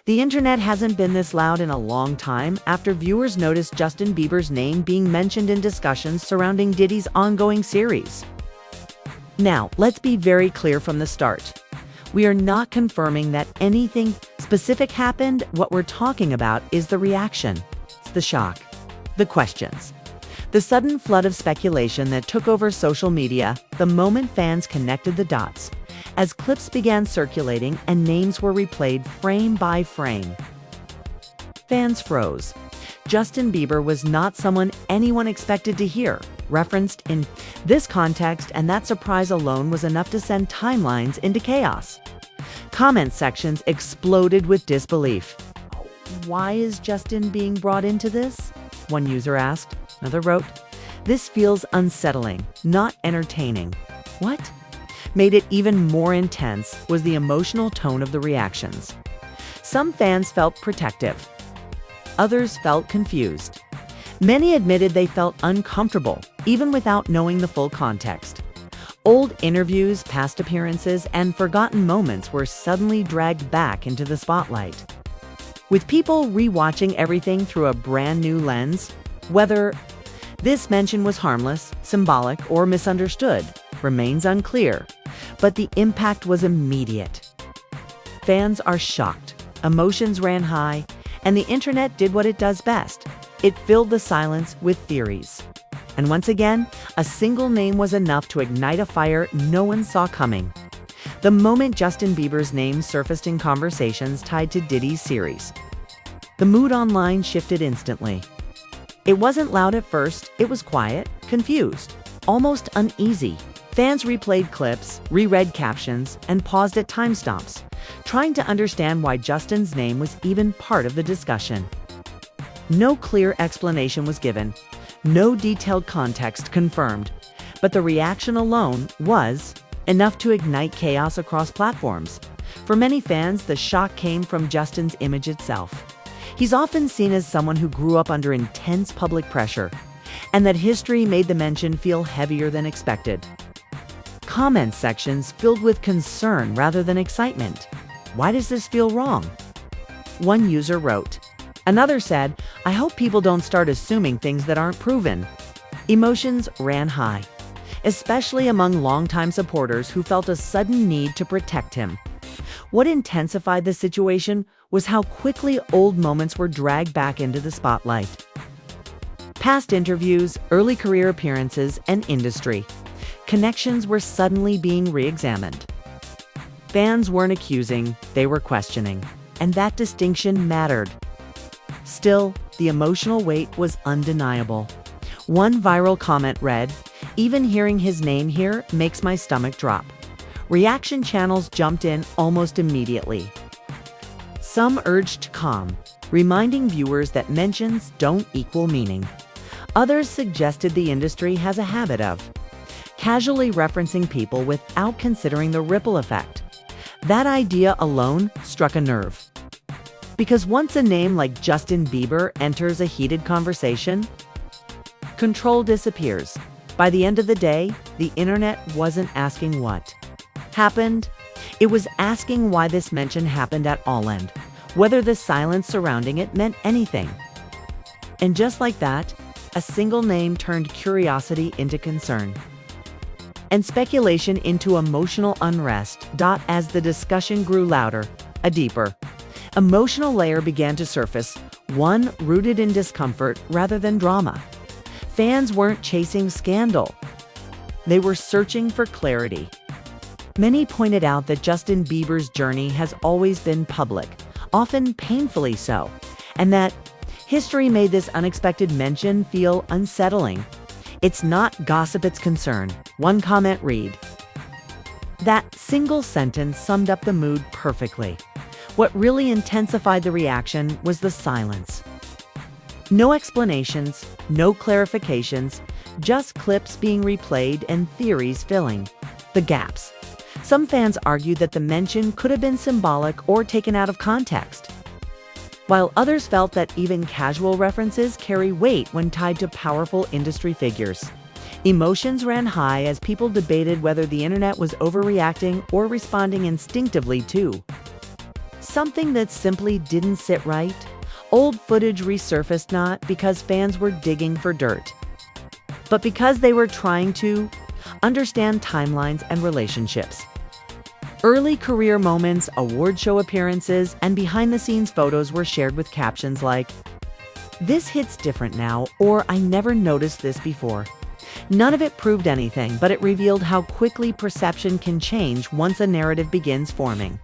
The internet hasn't been this loud in a long time after viewers noticed Justin Bieber's name being mentioned in discussions surrounding Diddy's ongoing series. Now, let's be very clear from the start. We are not confirming that anything specific happened. What we're talking about is the reaction, the shock, the questions, the sudden flood of speculation that took over social media the moment fans connected the dots, as clips began circulating and names were replayed frame by frame. Fans froze. Justin Bieber was not someone anyone expected to hear referenced in this context, and that surprise alone was enough to send timelines into chaos. Comment sections exploded with disbelief. Why is Justin being brought into this? One user asked. Another wrote, "This feels unsettling, not entertaining." What made it even more intense was the emotional tone of the reactions. Some fans felt protective. Others felt confused. Many admitted they felt uncomfortable, even without knowing the full context. Old interviews, past appearances, and forgotten moments were suddenly dragged back into the spotlight. With people rewatching everything through a brand new lens, whether this mention was harmless, symbolic, or misunderstood remains unclear, but the impact was immediate. Fans are shocked, emotions ran high, and the internet did what it does best. It filled the silence with theories. And once again, a single name was enough to ignite a fire no one saw coming. The moment Justin Bieber's name surfaced in conversations tied to Diddy's series, the mood online shifted instantly. It wasn't loud at first, it was quiet, confused, almost uneasy. Fans replayed clips, reread captions, and paused at timestamps, trying to understand why Justin's name was even part of the discussion. No clear explanation was given, no detailed context confirmed, but the reaction alone was enough to ignite chaos across platforms. For many fans, the shock came from Justin's image itself. He's often seen as someone who grew up under intense public pressure, and that history made the mention feel heavier than expected. Comment sections filled with concern rather than excitement. Why does this feel wrong? One user wrote. Another said, "I hope people don't start assuming things that aren't proven." Emotions ran high, especially among longtime supporters who felt a sudden need to protect him. What intensified the situation was how quickly old moments were dragged back into the spotlight. Past interviews, early career appearances, and industry connections were suddenly being re-examined. Fans weren't accusing, they were questioning, and that distinction mattered. Still, the emotional weight was undeniable. One viral comment read, "Even hearing his name here makes my stomach drop." Reaction channels jumped in almost immediately. Some urged calm, reminding viewers that mentions don't equal meaning. Others suggested the industry has a habit of casually referencing people without considering the ripple effect. That idea alone struck a nerve. Because once a name like Justin Bieber enters a heated conversation, control disappears. By the end of the day, the internet wasn't asking what happened. It was asking why this mention happened at all, and whether the silence surrounding it meant anything. And just like that, a single name turned curiosity into concern, and speculation into emotional unrest. As the discussion grew louder, a deeper emotional layer began to surface, one rooted in discomfort rather than drama. Fans weren't chasing scandal. They were searching for clarity. Many pointed out that Justin Bieber's journey has always been public, often painfully so, and that history made this unexpected mention feel unsettling. "It's not gossip, it's concern," one comment read. That single sentence summed up the mood perfectly. What really intensified the reaction was the silence. No explanations, no clarifications, just clips being replayed and theories filling the gaps. Some fans argued that the mention could have been symbolic or taken out of context, while others felt that even casual references carry weight when tied to powerful industry figures. Emotions ran high as people debated whether the internet was overreacting or responding instinctively to something that simply didn't sit right? Old footage resurfaced not because fans were digging for dirt, but because they were trying to understand timelines and relationships. Early career moments, award show appearances, and behind-the-scenes photos were shared with captions like, "This hits different now," or "I never noticed this before." None of it proved anything, but it revealed how quickly perception can change once a narrative begins forming.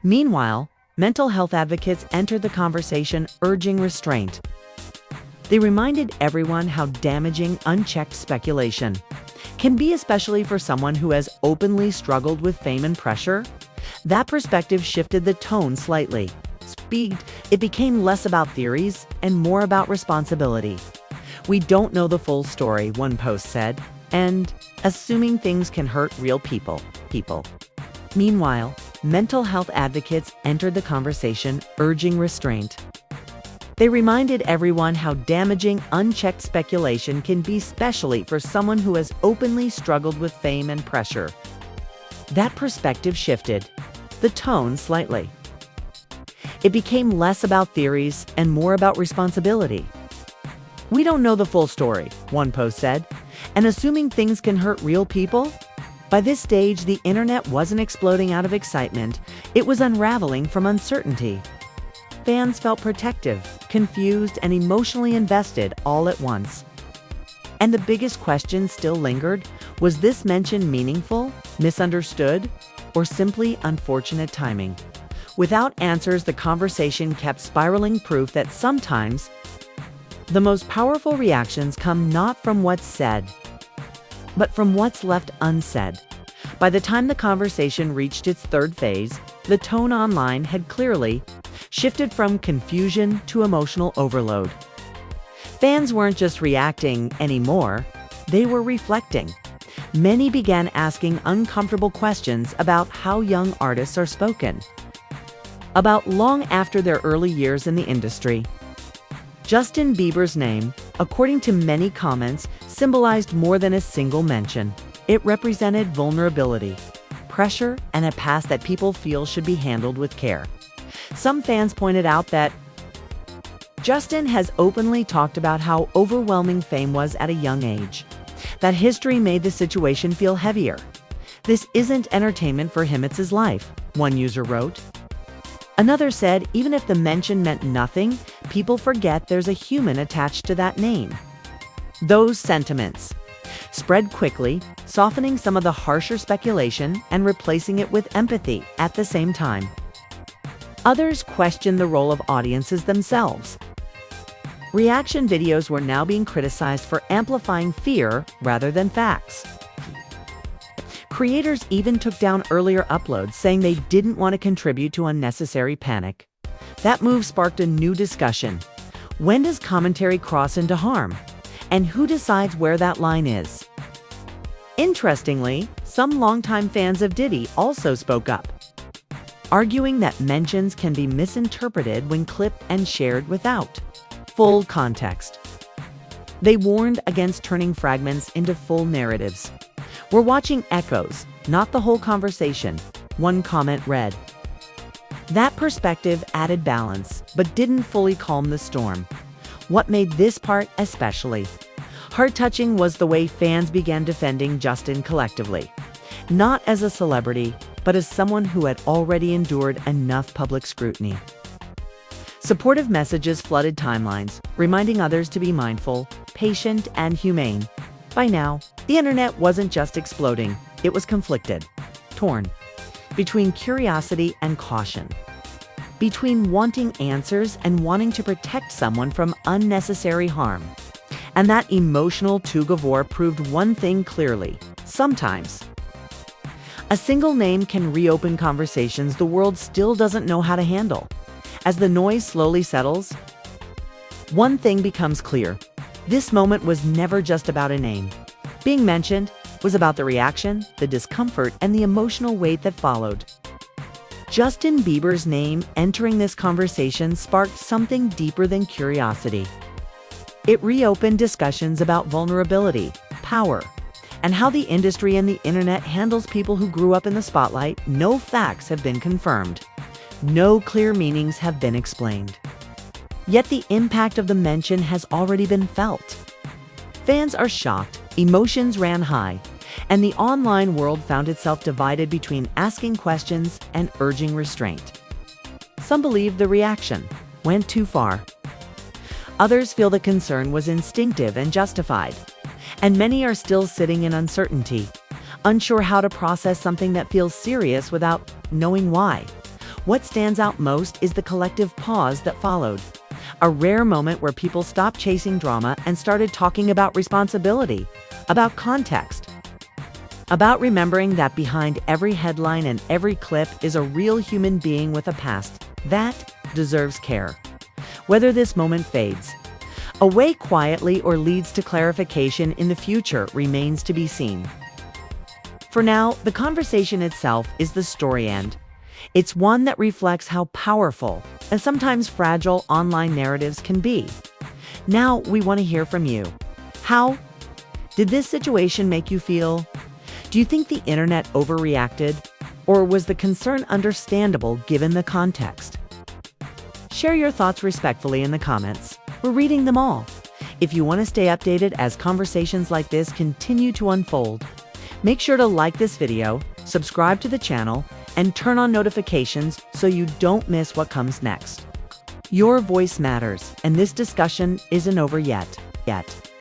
Meanwhile, mental health advocates entered the conversation, urging restraint. They reminded everyone how damaging unchecked speculation can be, especially for someone who has openly struggled with fame and pressure. That perspective shifted the tone slightly. It became less about theories and more about responsibility. "We don't know the full story," one post said, and assuming things can hurt real people. Meanwhile, mental health advocates entered the conversation, urging restraint. They reminded everyone how damaging unchecked speculation can be, especially for someone who has openly struggled with fame and pressure. That perspective shifted the tone slightly. It became less about theories and more about responsibility. "We don't know the full story," one post said, and assuming things can hurt real people? By this stage, the internet wasn't exploding out of excitement, it was unraveling from uncertainty. Fans felt protective, confused, and emotionally invested all at once. And the biggest question still lingered: was this mention meaningful, misunderstood, or simply unfortunate timing? Without answers, the conversation kept spiraling, proof that sometimes the most powerful reactions come not from what's said, but from what's left unsaid. By the time the conversation reached its third phase, the tone online had clearly shifted from confusion to emotional overload. Fans weren't just reacting anymore, they were reflecting. Many began asking uncomfortable questions about how young artists are spoken about long after their early years in the industry. Justin Bieber's name, according to many comments, symbolized more than a single mention. It represented vulnerability, pressure, and a past that people feel should be handled with care. Some fans pointed out that Justin has openly talked about how overwhelming fame was at a young age. That history made the situation feel heavier. "This isn't entertainment for him, it's his life," one user wrote. Another said, "Even if the mention meant nothing, people forget there's a human attached to that name." Those sentiments spread quickly, softening some of the harsher speculation and replacing it with empathy at the same time. Others questioned the role of audiences themselves. Reaction videos were now being criticized for amplifying fear rather than facts. Creators even took down earlier uploads, saying they didn't want to contribute to unnecessary panic. That move sparked a new discussion. When does commentary cross into harm? And who decides where that line is? Interestingly, some longtime fans of Diddy also spoke up, arguing that mentions can be misinterpreted when clipped and shared without full context. They warned against turning fragments into full narratives. "We're watching echoes, not the whole conversation," one comment read. That perspective added balance, but didn't fully calm the storm. What made this part especially heart-touching was the way fans began defending Justin collectively, not as a celebrity, but as someone who had already endured enough public scrutiny. Supportive messages flooded timelines, reminding others to be mindful, patient, and humane. By now, the internet wasn't just exploding, it was conflicted, torn, between curiosity and caution, between wanting answers and wanting to protect someone from unnecessary harm. And that emotional tug-of-war proved one thing clearly: sometimes a single name can reopen conversations the world still doesn't know how to handle. As the noise slowly settles, one thing becomes clear: this moment was never just about a name being mentioned, was about the reaction, the discomfort, and the emotional weight that followed. Justin Bieber's name entering this conversation sparked something deeper than curiosity. It reopened discussions about vulnerability, power, and how the industry and the internet handles people who grew up in the spotlight. No facts have been confirmed. No clear meanings have been explained. Yet the impact of the mention has already been felt. Fans are shocked, emotions ran high, and the online world found itself divided between asking questions and urging restraint. Some believe the reaction went too far. Others feel the concern was instinctive and justified. And many are still sitting in uncertainty, unsure how to process something that feels serious without knowing why. What stands out most is the collective pause that followed. A rare moment where people stopped chasing drama and started talking about responsibility, about context, about remembering that behind every headline and every clip is a real human being with a past that deserves care. Whether this moment fades away quietly or leads to clarification in the future remains to be seen. For now, the conversation itself is the story end. It's one that reflects how powerful and sometimes fragile online narratives can be. Now we want to hear from you. How did this situation make you feel? Do you think the internet overreacted? Or was the concern understandable given the context? Share your thoughts respectfully in the comments. We're reading them all. If you want to stay updated as conversations like this continue to unfold, make sure to like this video, subscribe to the channel, and turn on notifications so you don't miss what comes next. Your voice matters, and this discussion isn't over yet.